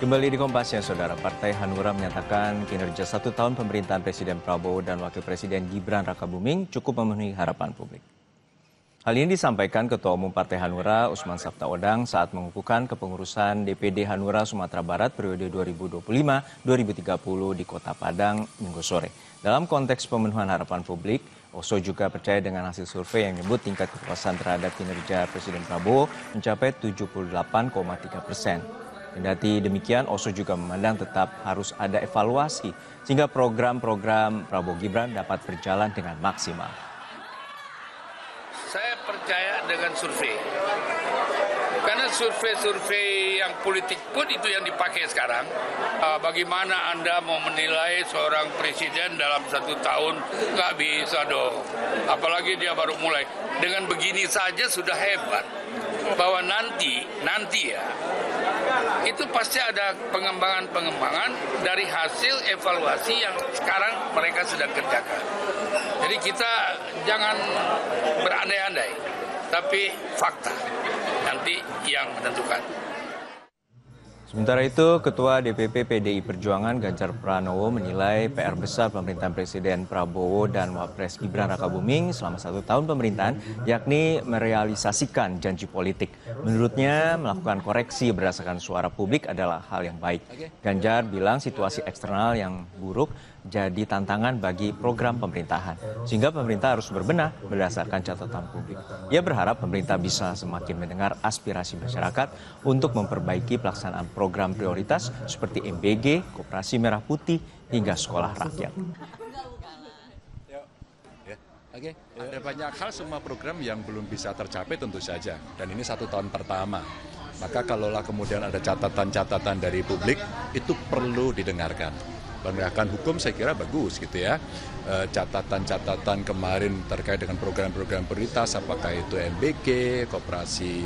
Kembali di Kompas ya, Saudara. Partai Hanura menyatakan kinerja 1 tahun pemerintahan Presiden Prabowo dan Wakil Presiden Gibran Rakabuming cukup memenuhi harapan publik. Hal ini disampaikan Ketua Umum Partai Hanura, Usman Sabtaodang, saat mengukuhkan kepengurusan DPD Hanura Sumatera Barat periode 2025-2030 di Kota Padang Minggu sore. Dalam konteks pemenuhan harapan publik, Oso juga percaya dengan hasil survei yang menyebut tingkat kepuasan terhadap kinerja Presiden Prabowo mencapai 78,3%. Kendati demikian, Oso juga memandang tetap harus ada evaluasi sehingga program-program Prabowo Gibran dapat berjalan dengan maksimal. Saya percaya dengan survei. Karena survei-survei yang politik pun itu yang dipakai sekarang. Bagaimana Anda mau menilai seorang presiden dalam 1 tahun? Nggak bisa dong. Apalagi dia baru mulai. Dengan begini saja sudah hebat. Bahwa nanti ya, itu pasti ada pengembangan dari hasil evaluasi yang sekarang mereka sedang kerjakan. Jadi kita jangan berandai-andai, tapi fakta nanti yang menentukan. Sementara itu, Ketua DPP PDI Perjuangan Ganjar Pranowo menilai PR besar pemerintahan Presiden Prabowo dan Wapres Gibran Rakabuming selama 1 tahun pemerintahan, yakni merealisasikan janji politik. Menurutnya, melakukan koreksi berdasarkan suara publik adalah hal yang baik. Ganjar bilang situasi eksternal yang buruk jadi tantangan bagi program pemerintahan, sehingga pemerintah harus berbenah berdasarkan catatan publik. Ia berharap pemerintah bisa semakin mendengar aspirasi masyarakat untuk memperbaiki pelaksanaan program prioritas seperti MBG, Koperasi Merah Putih, hingga sekolah rakyat. Ada banyak hal, semua program yang belum bisa tercapai tentu saja, dan ini 1 tahun pertama. Maka kalaulah kemudian ada catatan-catatan dari publik, itu perlu didengarkan. Penegakan hukum saya kira bagus gitu ya. Catatan-catatan kemarin terkait dengan program-program prioritas, apakah itu MBG, Koperasi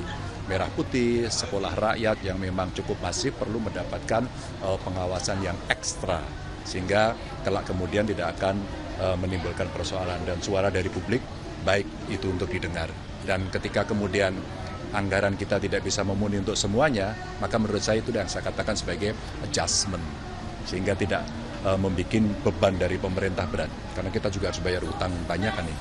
Merah Putih, sekolah rakyat yang memang cukup masif perlu mendapatkan pengawasan yang ekstra. Sehingga kelak kemudian tidak akan menimbulkan persoalan, dan suara dari publik baik itu untuk didengar. Dan ketika kemudian anggaran kita tidak bisa memenuhi untuk semuanya, maka menurut saya itu yang saya katakan sebagai adjustment. Sehingga tidak membuat beban dari pemerintah berat. Karena kita juga harus bayar utang banyak kan ini.